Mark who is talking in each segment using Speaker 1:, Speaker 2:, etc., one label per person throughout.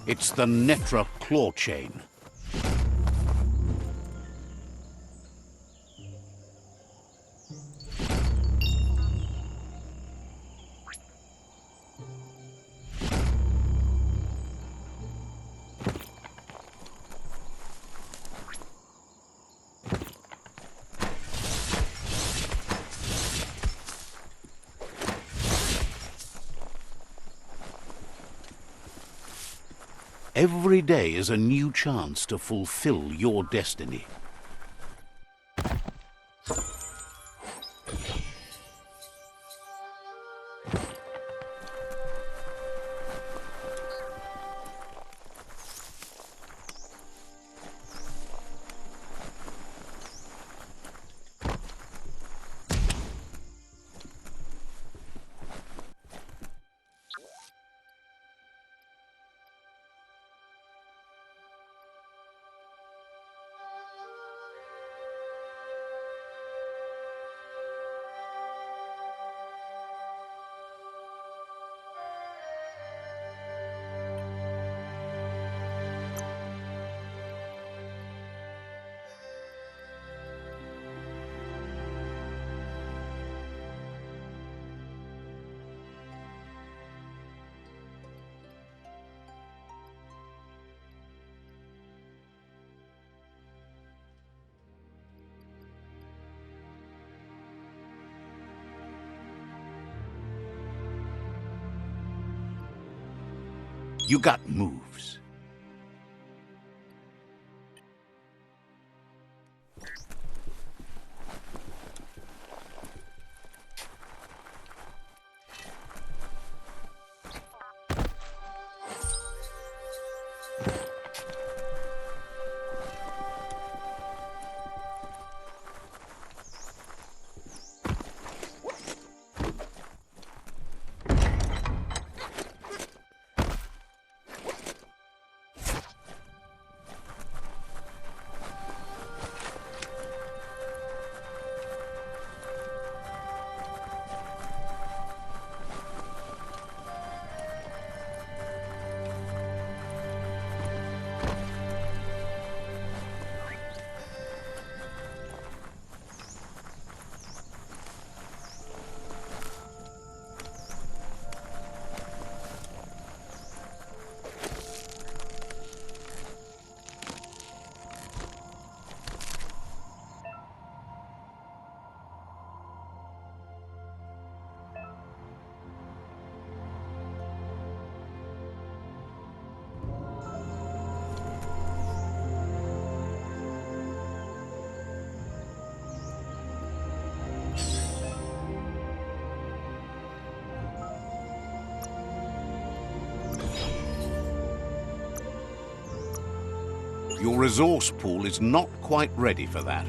Speaker 1: It's the Netra claw chain. Every day is a new chance to fulfill your destiny. You got moves. Your resource pool is not quite ready for that.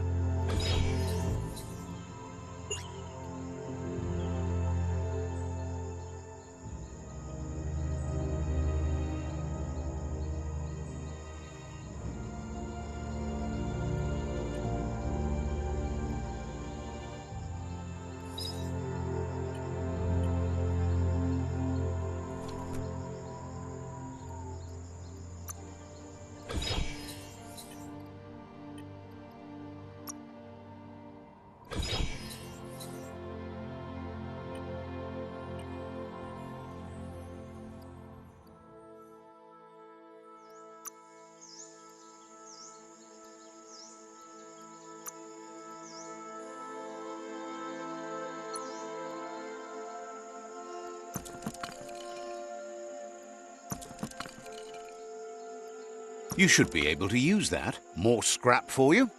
Speaker 1: You should be able to use that. More scrap for you?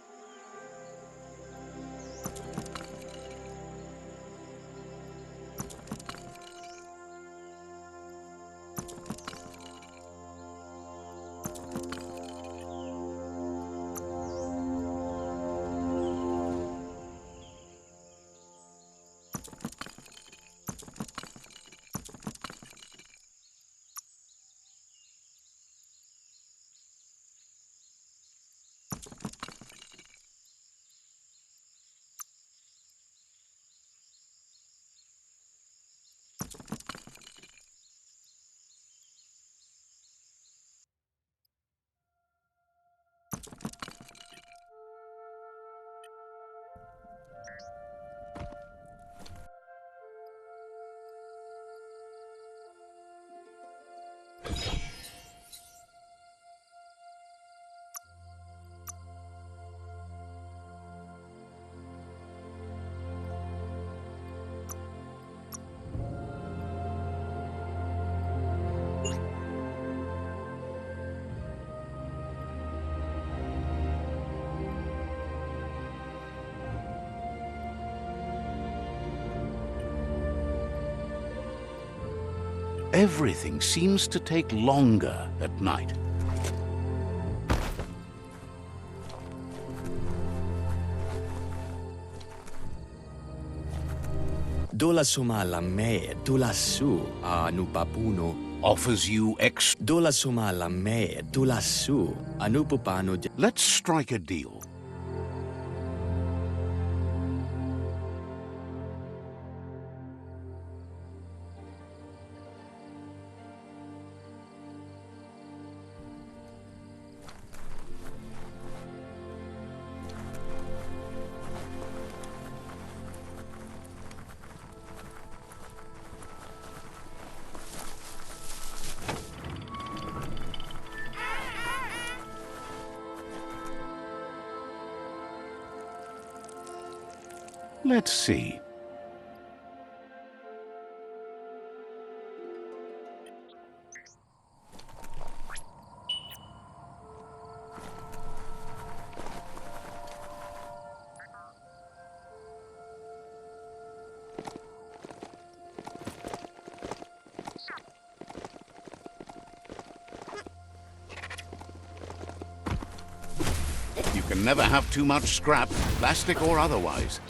Speaker 1: Everything seems to take longer at night.
Speaker 2: Dula sumala me, dula su, anupapuno.
Speaker 1: Offers you
Speaker 2: Dula sumala me, dula su, anupupano.
Speaker 1: Let's strike a deal. Let's see. You can never have too much scrap, plastic or otherwise.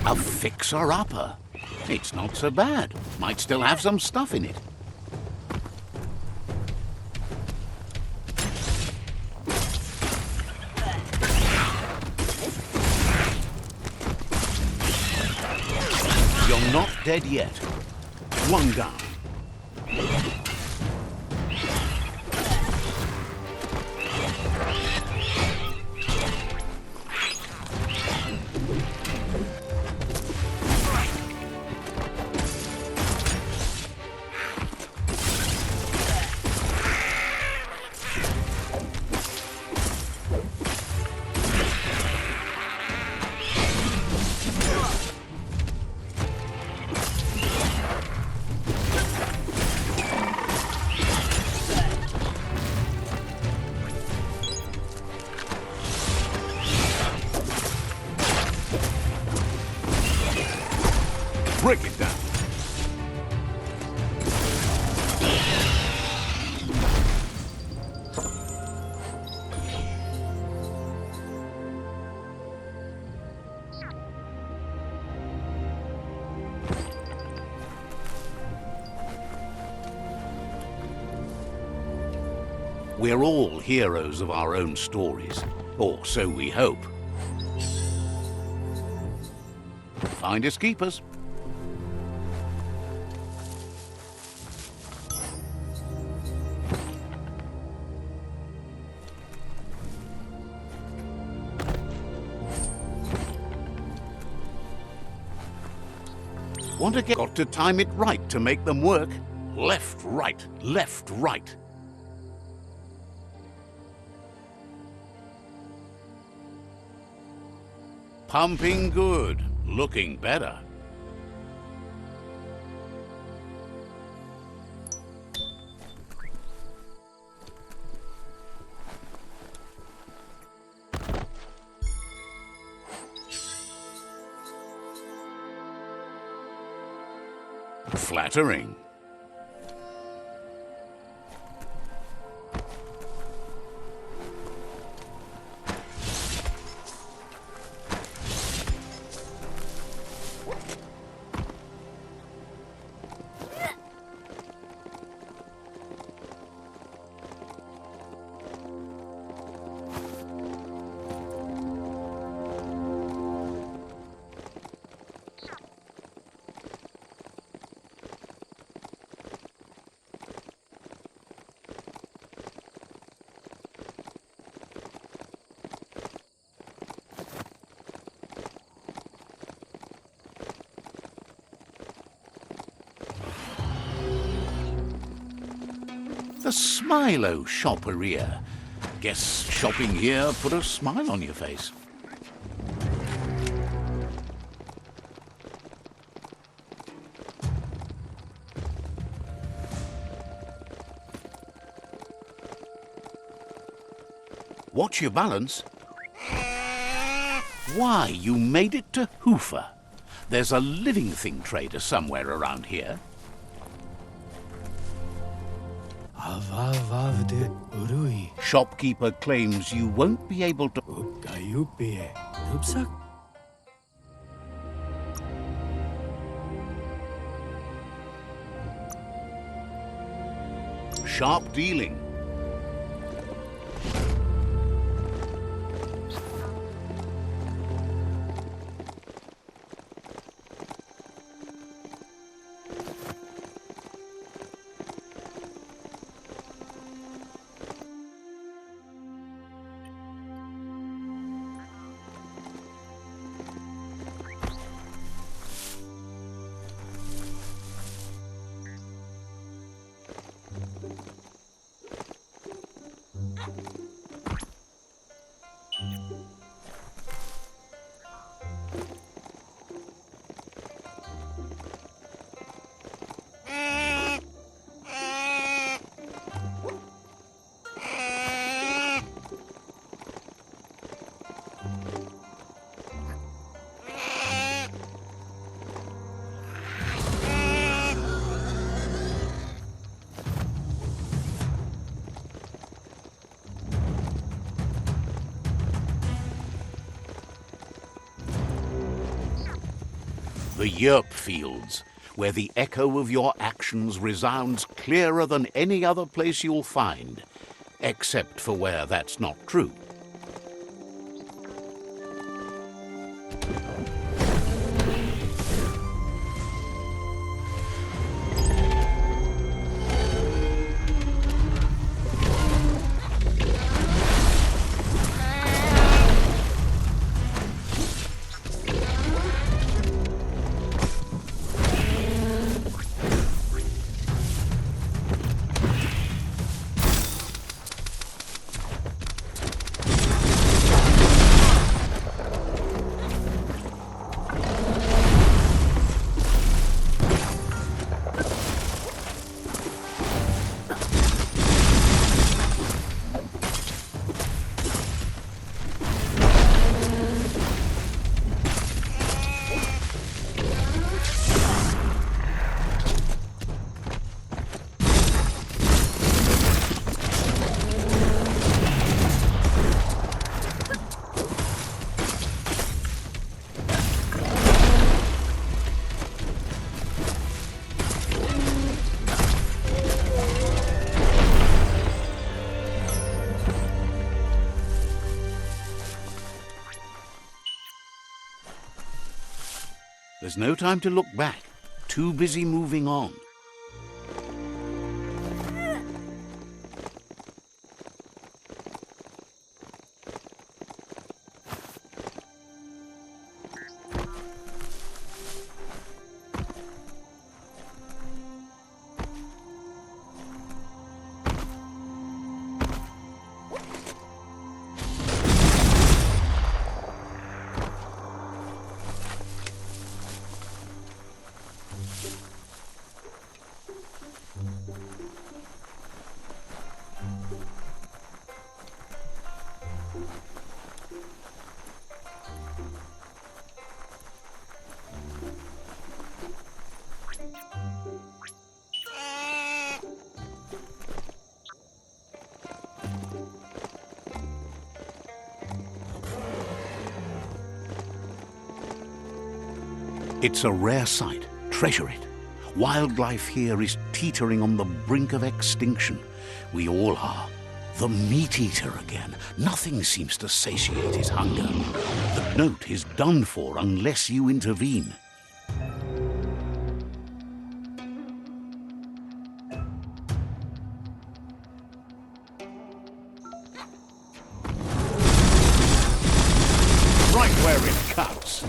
Speaker 1: A fixer-upper. It's not so bad. Might still have some stuff in it. You're not dead yet. One down. Break it down. We're all heroes of our own stories, or so we hope. Finders keepers. Want to get... Got to time it right to make them work. Left, right, left, right. Pumping good. Looking better. Flattering. The Smilo Shopperia. Guess shopping here put a smile on your face. Watch your balance. Why, you made it to Hoofer. There's a living thing trader somewhere around here.
Speaker 2: Avavavde urui.
Speaker 1: Shopkeeper claims you won't be able to...
Speaker 2: Ukayupie. Upsak.
Speaker 1: Sharp dealing. The Yerp Fields, where the echo of your actions resounds clearer than any other place you'll find, except for where that's not true. There's no time to look back. Too busy moving on. It's a rare sight. Treasure it. Wildlife here is teetering on the brink of extinction. We all are. The meat-eater again. Nothing seems to satiate his hunger. The note is done for unless you intervene. Right where it cuts.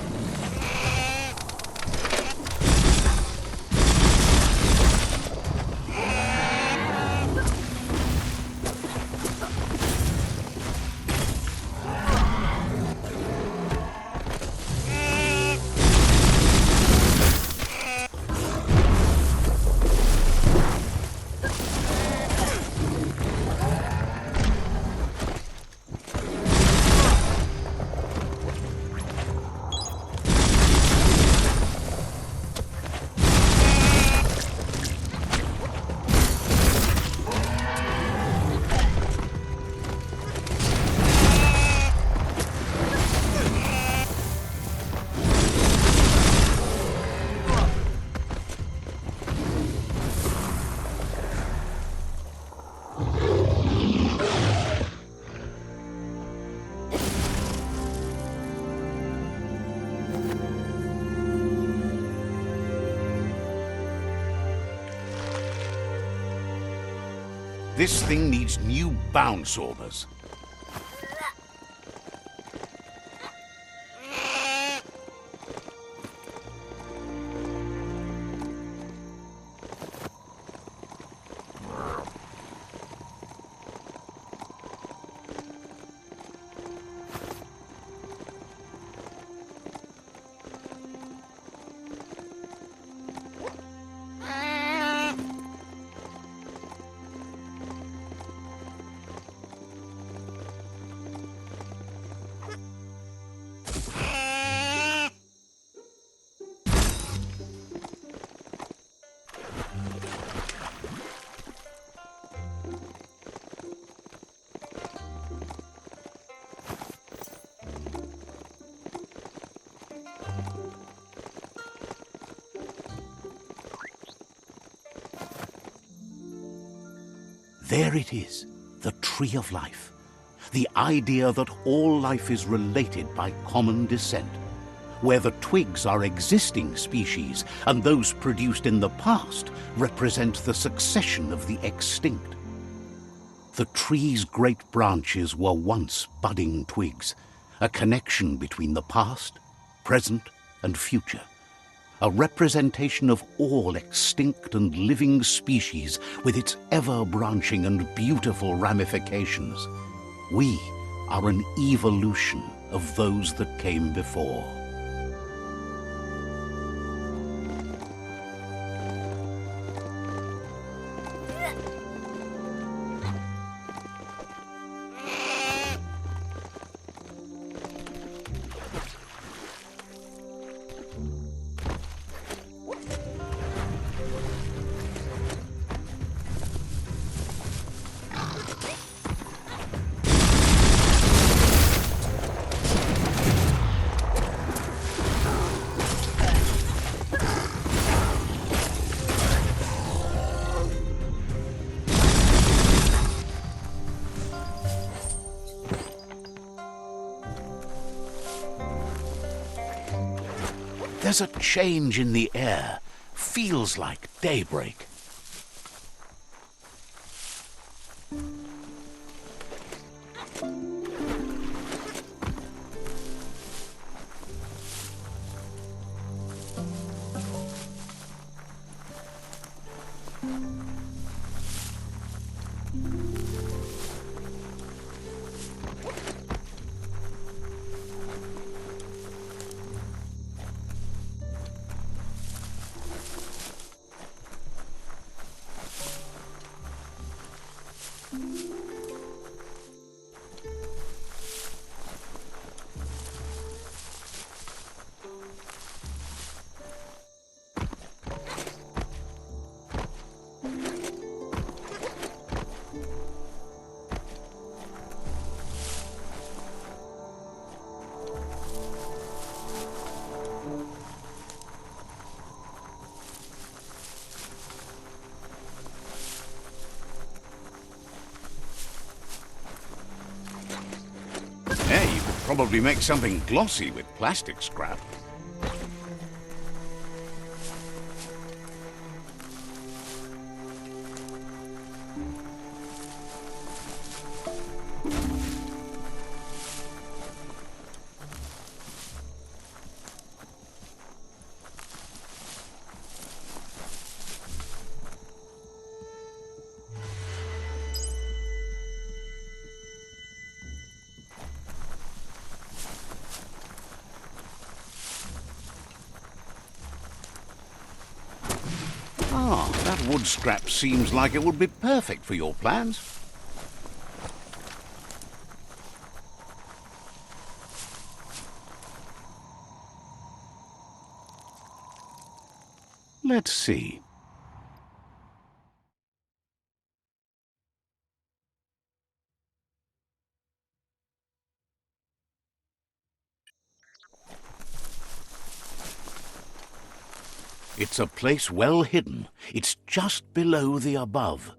Speaker 1: This thing needs new bounce orbers. There it is, the tree of life. The idea that all life is related by common descent, where the twigs are existing species and those produced in the past represent the succession of the extinct. The tree's great branches were once budding twigs, a connection between the past, present, and future. A representation of all extinct and living species with its ever-branching and beautiful ramifications. We are an evolution of those that came before. There's a change in the air. Feels like daybreak. probably make something glossy with plastic scrap. Ah, that wood scrap seems like it would be perfect for your plans. Let's see. It's a place well hidden. It's just below the above.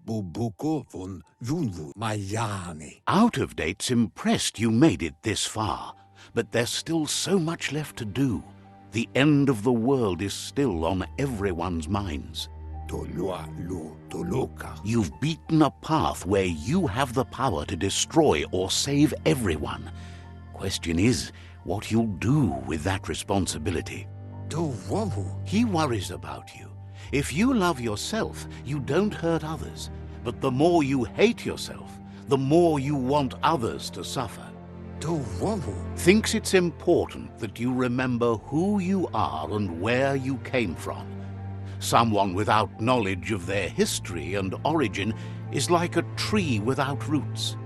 Speaker 3: Bubuko von Junvu Mayani.
Speaker 1: Out of Date's impressed you made it this far, but there's still so much left to do. The end of the world is still on everyone's minds.
Speaker 3: Tolua lu toluka.
Speaker 1: You've beaten a path where you have the power to destroy or save everyone. Question is, what you'll do with that responsibility.
Speaker 3: Do wavu.
Speaker 1: He worries about you. If you love yourself, you don't hurt others. But the more you hate yourself, the more you want others to suffer.
Speaker 3: Do wavu.
Speaker 1: Thinks it's important that you remember who you are and where you came from. Someone without knowledge of their history and origin is like a tree without roots.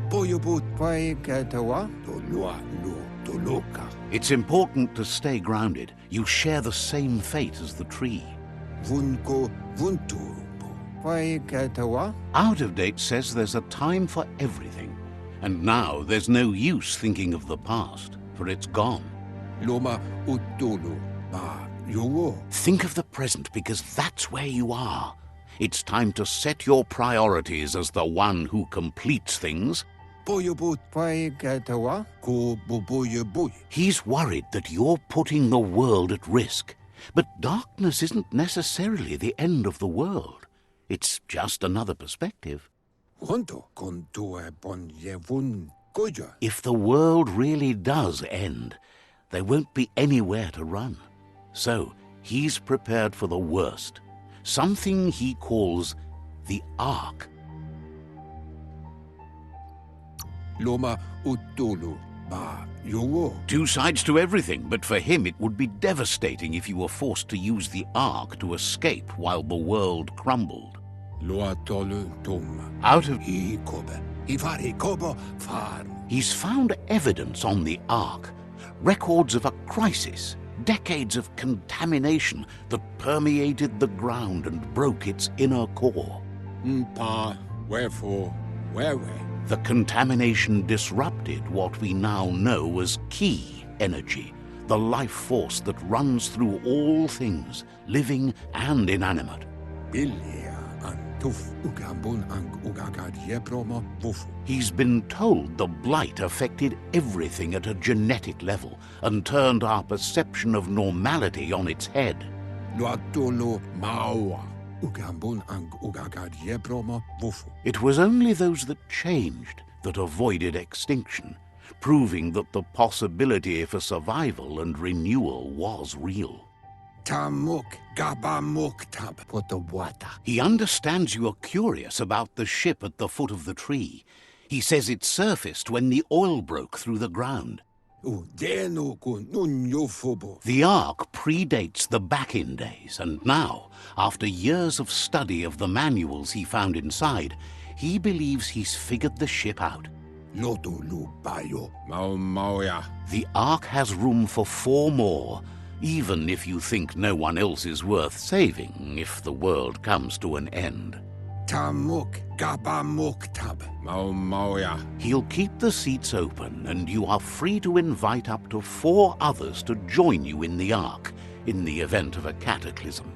Speaker 3: Boyobut paikatawa. Tolua lu toluka.
Speaker 1: It's important to stay grounded. You share the same fate as the tree.
Speaker 3: Vunko vuntu. Paikatawa.
Speaker 1: Out of Date says there's a time for everything. And now there's no use thinking of the past, for it's gone.
Speaker 3: Loma utulu. Ba yowo.
Speaker 1: Think of the present, because that's where you are. It's time to set your priorities as the one who completes things.
Speaker 3: Boyobut paikatawa. Ko buboyabui.
Speaker 1: He's worried that you're putting the world at risk. But darkness isn't necessarily the end of the world. It's just another perspective.
Speaker 3: Honto kontue ponyevun goja.
Speaker 1: If the world really does end, there won't be anywhere to run. So he's prepared for the worst, something he calls the Ark.
Speaker 3: Loma utulu. Ba yowo.
Speaker 1: Two sides to everything, but for him it would be devastating if you were forced to use the Ark to escape while the world crumbled.
Speaker 3: Loa tolu tum.
Speaker 1: Out of...
Speaker 3: Ikobe. Ivari kobo farm.
Speaker 1: He's found evidence on the Ark, records of a crisis, decades of contamination that permeated the ground and broke its inner core.
Speaker 3: Mpa. Wherefore. Where?
Speaker 1: The contamination disrupted what we now know as key energy, the life force that runs through all things, living and inanimate.
Speaker 3: Bilia antuf ugambun ang ugagad yepromo bufu.
Speaker 1: He's been told the blight affected everything at a genetic level and turned our perception of normality on its head.
Speaker 3: Luatolo maua. Ugambun ang ugagad yepromo bufu.
Speaker 1: It was only those that changed that avoided extinction, proving that the possibility for survival and renewal was real.
Speaker 3: Tamuk gabamuk tab potawata.
Speaker 1: He understands you are curious about the ship at the foot of the tree. He says it surfaced when the oil broke through the ground.
Speaker 3: Udeno kun unyofobo.
Speaker 1: The Ark predates the back-in days, and now, after years of study of the manuals he found inside, he believes he's figured the ship out.
Speaker 3: Loto lu bayo. Mauya.
Speaker 1: The Ark has room for 4 more, even if you think no one else is worth saving if the world comes to an end.
Speaker 3: Tamuk gabamuktab. Mauya.
Speaker 1: He'll keep the seats open, and you are free to invite up to 4 others to join you in the Ark in the event of a cataclysm.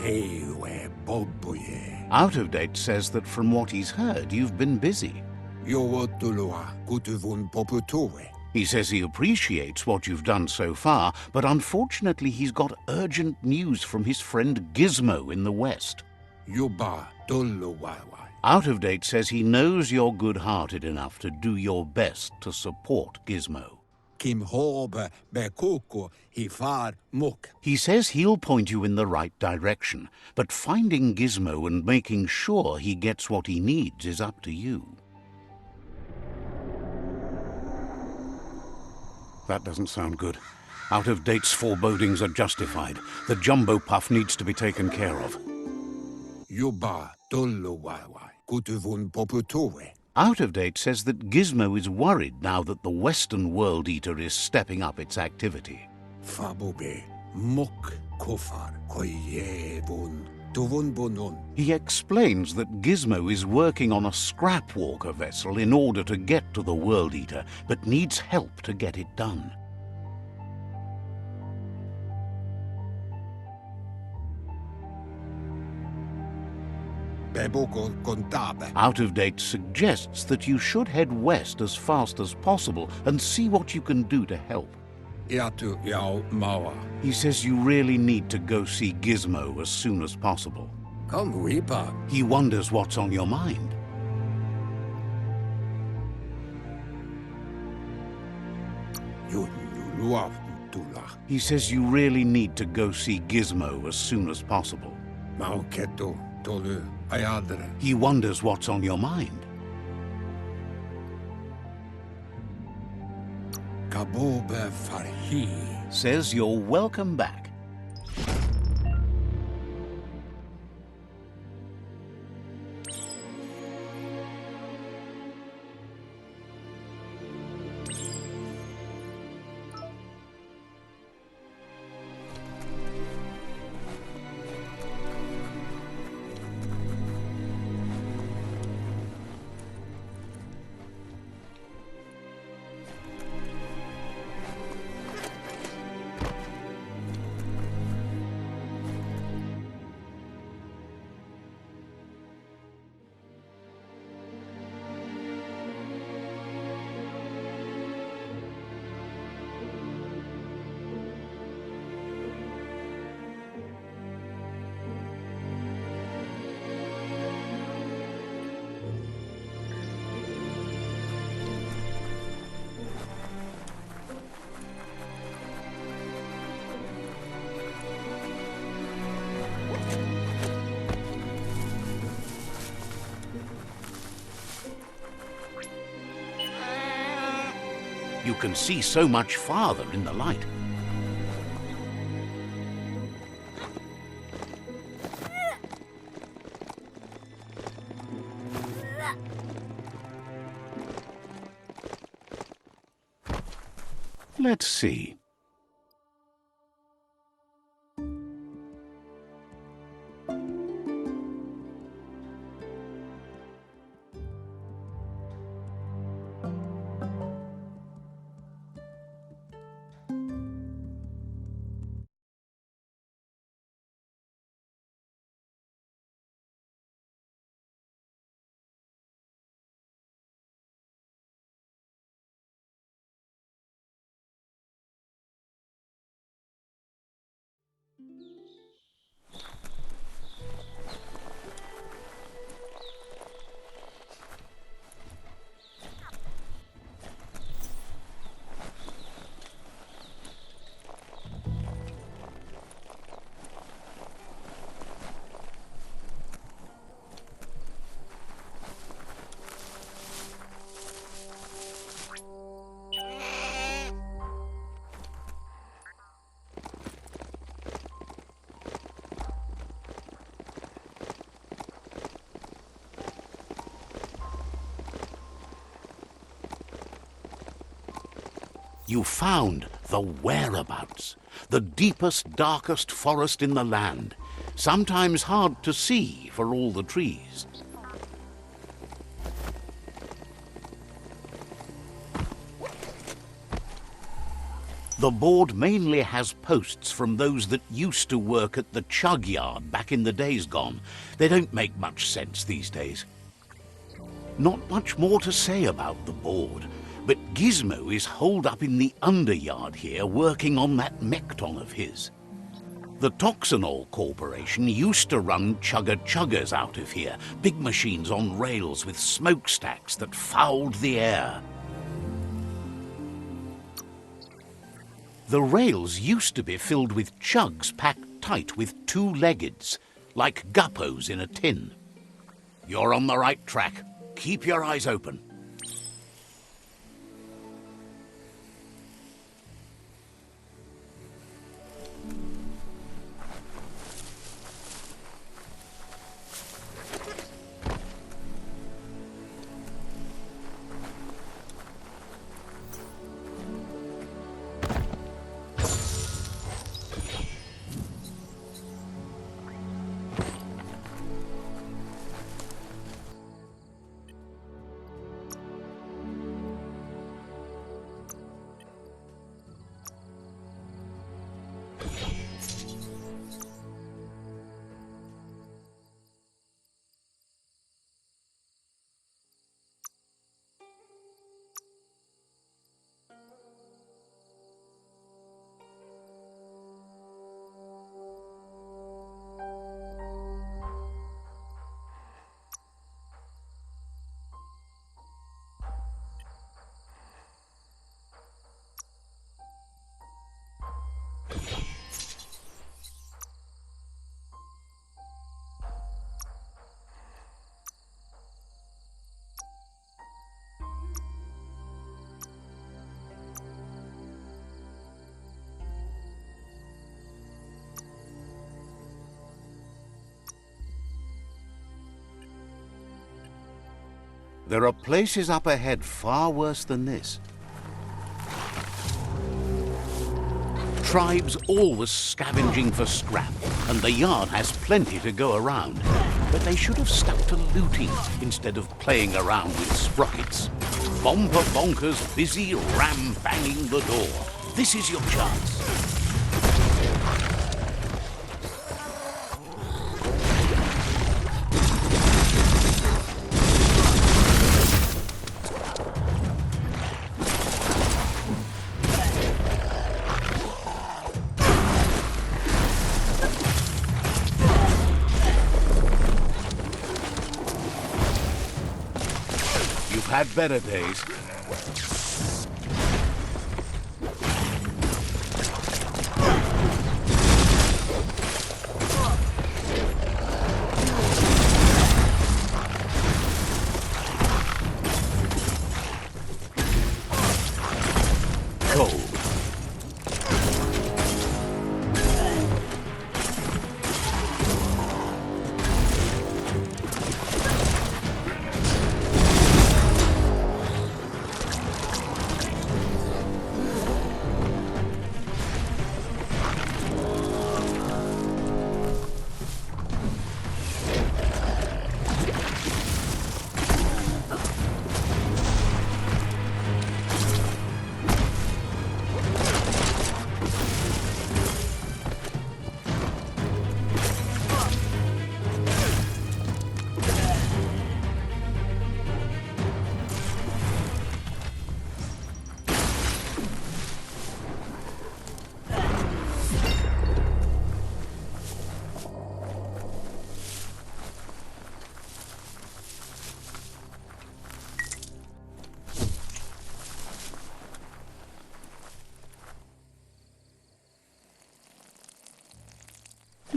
Speaker 3: Ewe boboye.
Speaker 1: Out of Date says that from what he's heard, you've been busy.
Speaker 3: Yowotulua kutuvun poputowe.
Speaker 1: He says he appreciates what you've done so far, but unfortunately he's got urgent news from his friend Gizmo in the West.
Speaker 3: Yuba dolowawa.
Speaker 1: Out of Date says he knows you're good-hearted enough to do your best to support Gizmo.
Speaker 3: Kim hobe bekoko hifar muk.
Speaker 1: He says he'll point you in the right direction, but finding Gizmo and making sure he gets what he needs is up to you. That doesn't sound good. Out of Date's forebodings are justified. The jumbo puff needs to be taken care of.
Speaker 3: Yuba dolowawa kutuvun poputowe.
Speaker 1: Out of Date says that Gizmo is worried now that the Western World Eater is stepping up its activity.
Speaker 3: Fabobe muk kofar koyevun tuvun bonon.
Speaker 1: He explains that Gizmo is working on a scrap walker vessel in order to get to the World Eater, but needs help to get it done.
Speaker 3: Beboko kontabe.
Speaker 1: Out of Date suggests that you should head west as fast as possible and see what you can do to help.
Speaker 3: Yatu yao mawa.
Speaker 1: He says you really need to go see Gizmo as soon as possible.
Speaker 3: Come weepa.
Speaker 1: He wonders what's on your mind.
Speaker 3: Yunuluaf tula.
Speaker 1: He says you really need to go see Gizmo as soon as possible.
Speaker 3: Mauketo tolu ayadre.
Speaker 1: He wonders what's on your mind.
Speaker 3: Kabobe farhi.
Speaker 1: Says you're welcome back. You can see so much farther in the light. Let's see. You found the whereabouts, the deepest, darkest forest in the land, sometimes hard to see for all the trees. The board mainly has posts from those that used to work at the chug yard back in the days gone. They don't make much sense these days. Not much more to say about the board. But Gizmo is holed up in the underyard here working on that mekton of his. The Toxanol Corporation used to run chugger-chuggers out of here, big machines on rails with smokestacks that fouled the air. The rails used to be filled with chugs packed tight with two-leggeds, like guppos in a tin. You're on the right track. Keep your eyes open. There are places up ahead far worse than this. Tribes always scavenging for scrap, and the yard has plenty to go around. But they should have stuck to looting instead of playing around with sprockets. Bomper bonkers busy ram-banging the door. This is your chance. Had better days. Cold.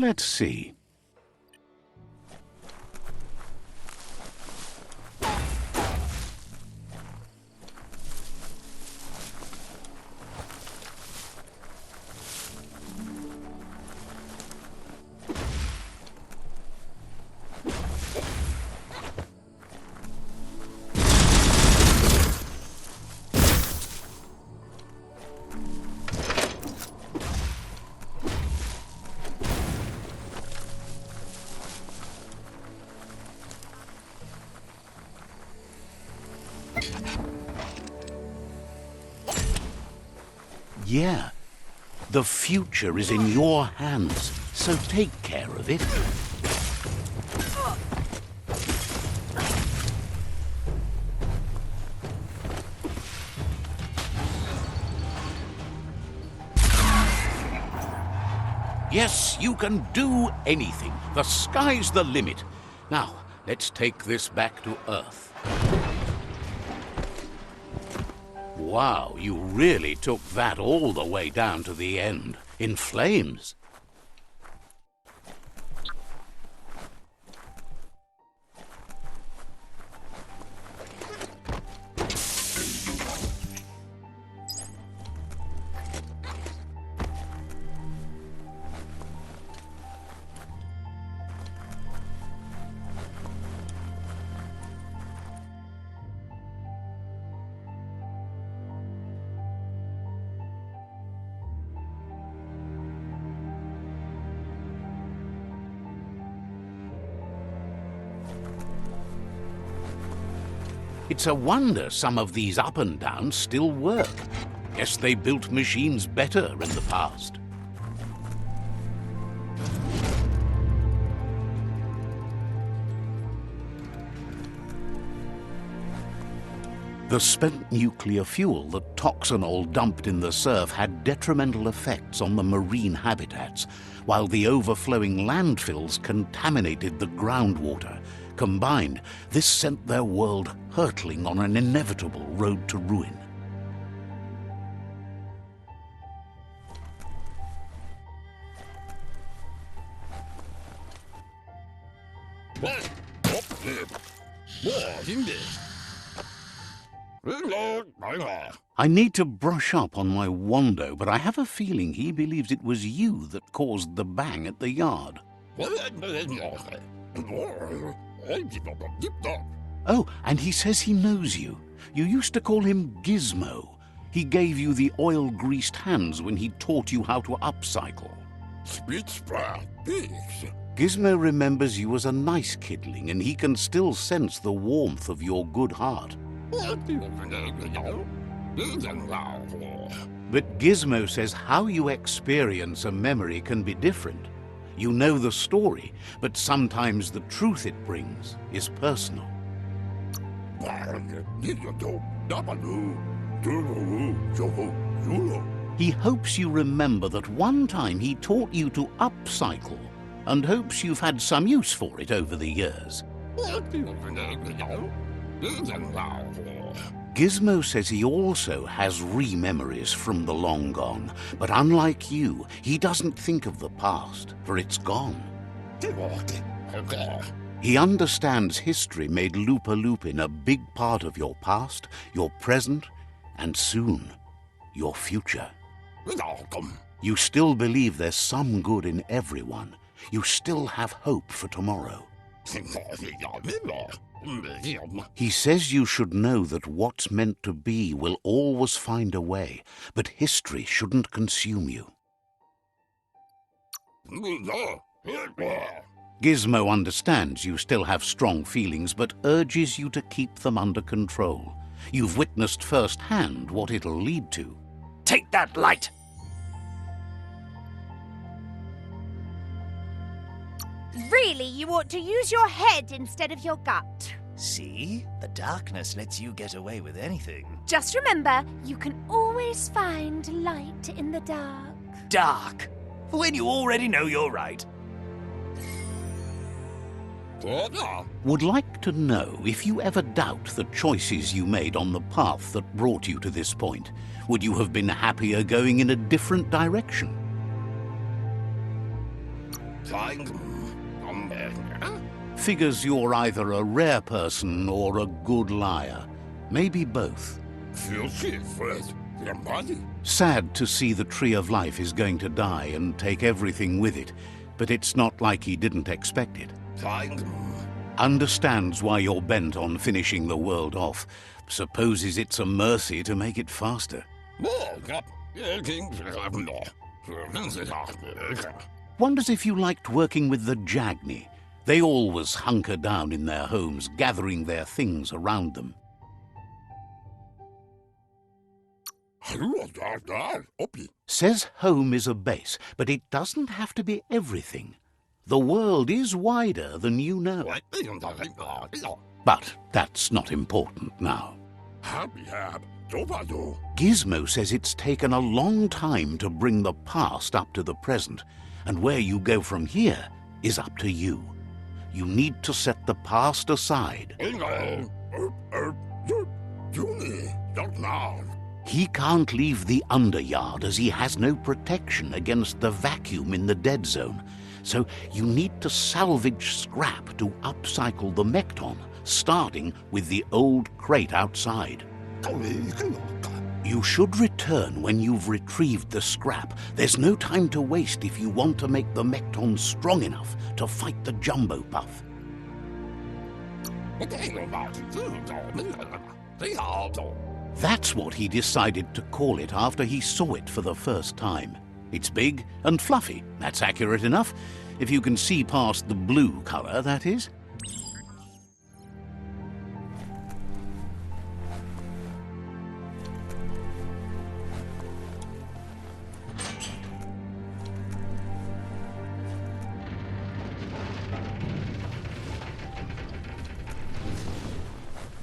Speaker 1: Let's see. Yeah, the future is in your hands, so take care of it. Yes, you can do anything. The sky's the limit. Now, let's take this back to Earth. Wow, you really took that all the way down to the end, in flames. It's a wonder some of these up and downs still work. Guess they built machines better in the past. The spent nuclear fuel that Toxanol dumped in the surf had detrimental effects on the marine habitats, while the overflowing landfills contaminated the groundwater. Combined, this sent their world hurtling on an inevitable road to ruin. I need to brush up on my Wando, but I have a feeling he believes it was you that caused the bang at the yard. Oh, and he says he knows you. You used to call him Gizmo. He gave you the oil-greased hands when he taught you how to upcycle. Gizmo remembers you as a nice kidling, and he can still sense the warmth of your good heart. But Gizmo says how you experience a memory can be different. You know the story, but sometimes the truth it brings is personal. He hopes you remember that one time he taught you to upcycle, and hopes you've had some use for it over the years. Gizmo says he also has re-memories from the long gone, but unlike you, he doesn't think of the past, for it's gone. He understands history made Lupa-Lupin a big part of your past, your present, and soon, your future. You still believe there's some good in everyone. You still have hope for tomorrow. He says you should know that what's meant to be will always find a way, but history shouldn't consume you. Gizmo understands you still have strong feelings, but urges you to keep them under control. You've witnessed firsthand what it'll lead to.
Speaker 2: Take that light!
Speaker 4: Really, you ought to use your head instead of your gut.
Speaker 5: See? The darkness lets you get away with anything.
Speaker 4: Just remember, you can always find light in the dark.
Speaker 5: Dark? When you already know you're right.
Speaker 1: Would like to know if you ever doubt the choices you made on the path that brought you to this point. Would you have been happier going in a different direction? Figures you're either a rare person or a good liar. Maybe both. Sad to see the Tree of Life is going to die and take everything with it, but it's not like he didn't expect it. Understands why you're bent on finishing the world off. Supposes it's a mercy to make it faster. Wonders if you liked working with the Jagni. They always hunker down in their homes, gathering their things around them. Says home is a base, but it doesn't have to be everything. The world is wider than you know. But that's not important now. Gizmo says it's taken a long time to bring the past up to the present, and where you go from here is up to you. You need to set the past aside. He can't leave the underyard as he has no protection against the vacuum in the dead zone. So you need to salvage scrap to upcycle the Mekton, starting with the old crate outside. You should return when you've retrieved the scrap. There's no time to waste if you want to make the Mekton strong enough to fight the Jumbo Puff. That's what he decided to call it after he saw it for the first time. It's big and fluffy. That's accurate enough. If you can see past the blue color, that is.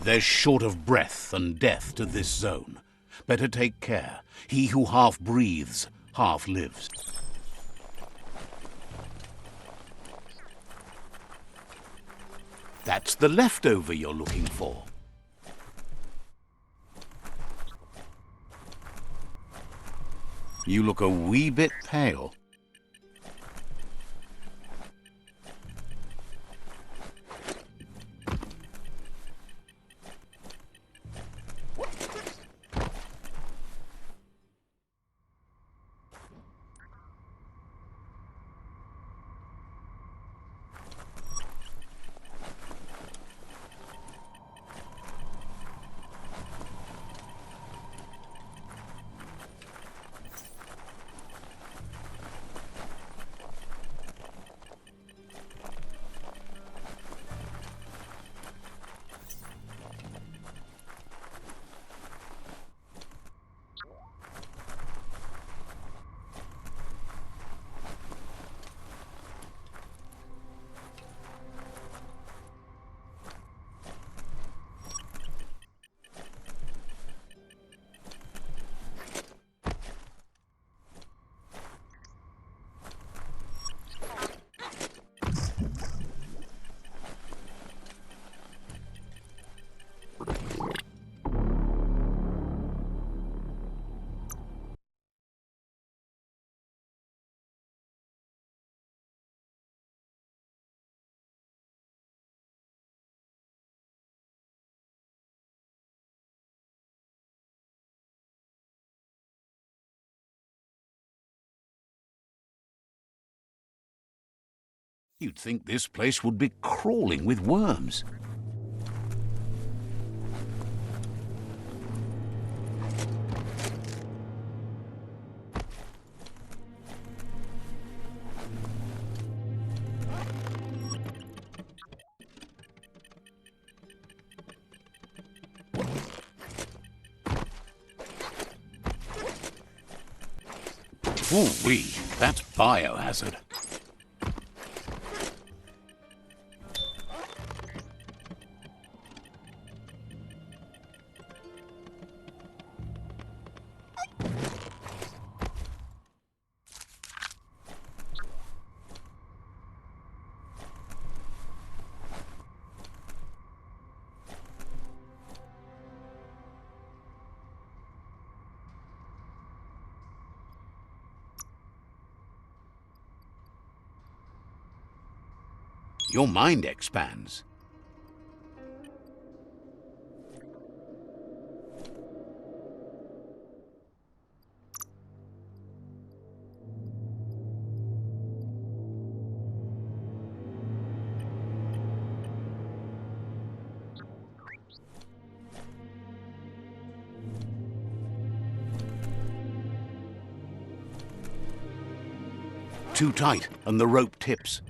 Speaker 1: There's short of breath and death to this zone. Better take care. He who half breathes, half lives. That's the leftover you're looking for. You look a wee bit pale. You'd think this place would be crawling with worms. Ooh-wee, that's biohazard. Your mind expands. Too tight, and the rope tips.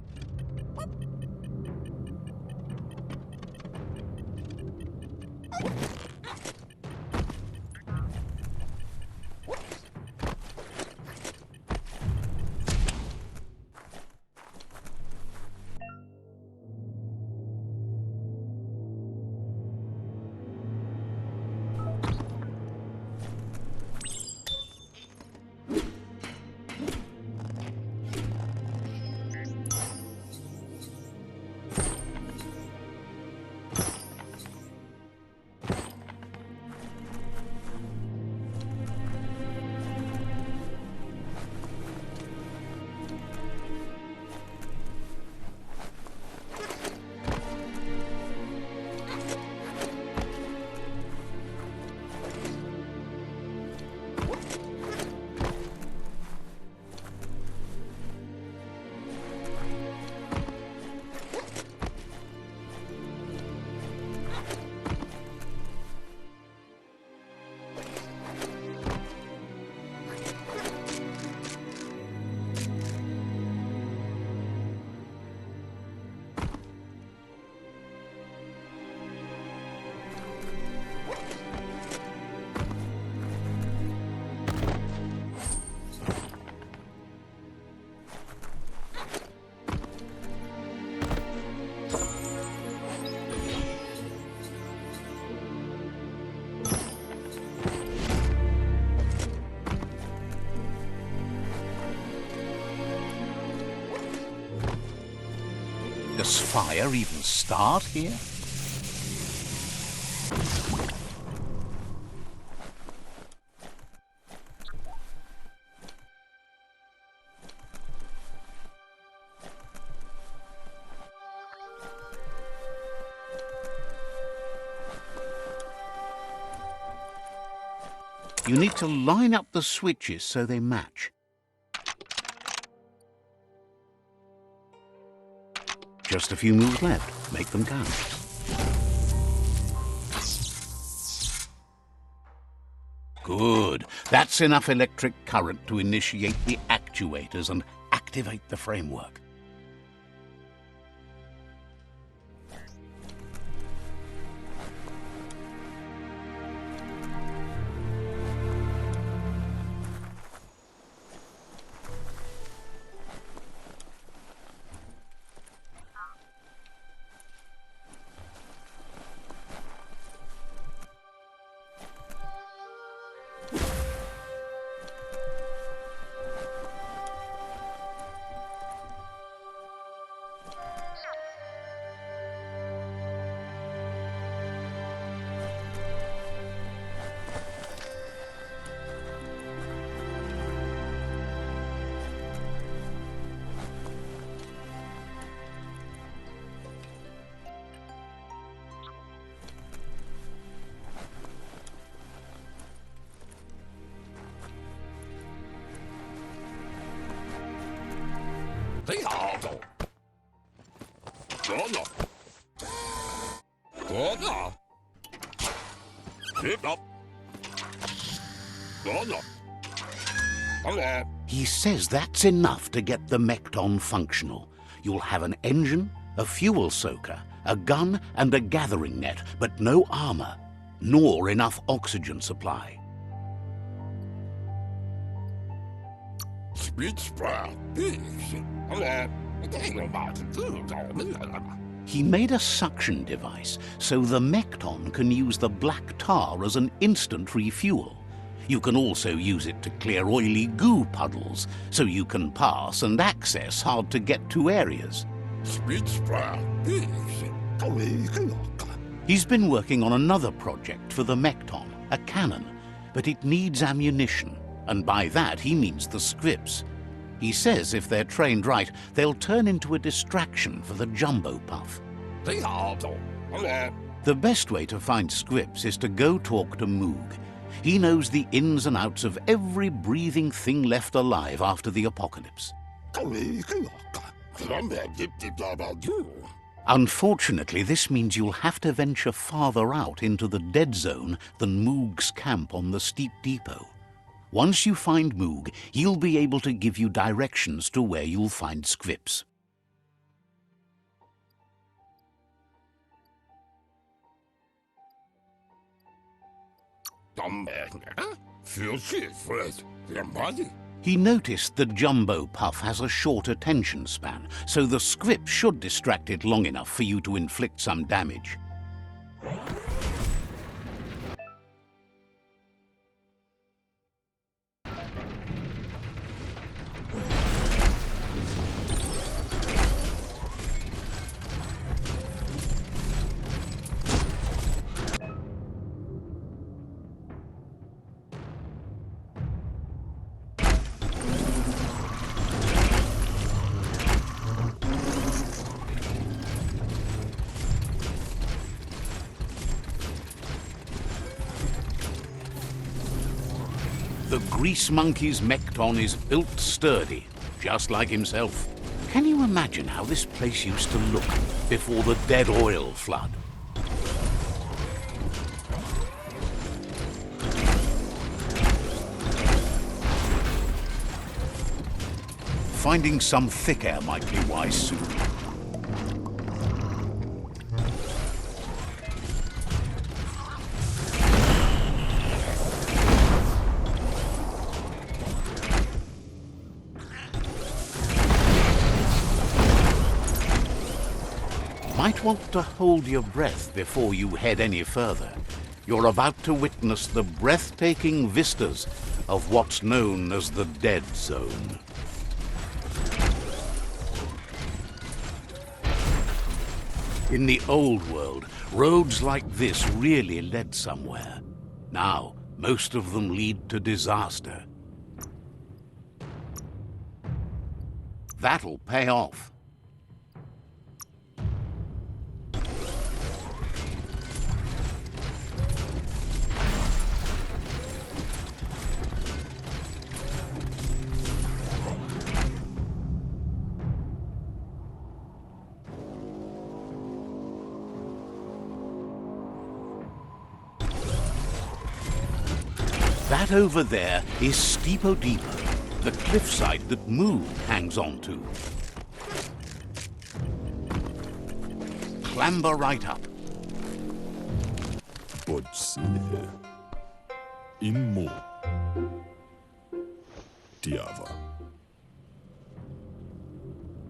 Speaker 1: Does fire even start here? You need to line up the switches so they match. Just a few moves left. Make them count. Good. That's enough electric current to initiate the actuators and activate the framework. He says that's enough to get the Mekton functional. You'll have an engine, a fuel soaker, a gun and a gathering net, but no armor, nor enough oxygen supply. He made a suction device so the Mekton can use the black tar as an instant refuel. You can also use it to clear oily goo puddles, so you can pass and access hard-to-get-to areas. He's been working on another project for the Mekton, a cannon, but it needs ammunition, and by that he means the scripts. He says if they're trained right, they'll turn into a distraction for the jumbo puff. The best way to find scripts is to go talk to Moog. He knows the ins and outs of every breathing thing left alive after the apocalypse. Unfortunately, this means you'll have to venture farther out into the dead zone than Moog's camp on the steep depot. Once you find Moog, he'll be able to give you directions to where you'll find scripts. He noticed the jumbo puff has a short attention span, so the script should distract it long enough for you to inflict some damage. The grease monkey's mekton is built sturdy, just like himself. Can you imagine how this place used to look before the dead oil flood? Finding some thick air might be wise soon. Might want to hold your breath before you head any further. You're about to witness the breathtaking vistas of what's known as the Dead Zone. In the old world, roads like this really led somewhere. Now, most of them lead to disaster. That'll pay off. That over there is Steepo Depot, the cliffside that Moog hangs on to. Clamber right up.
Speaker 6: Inmo. Diava.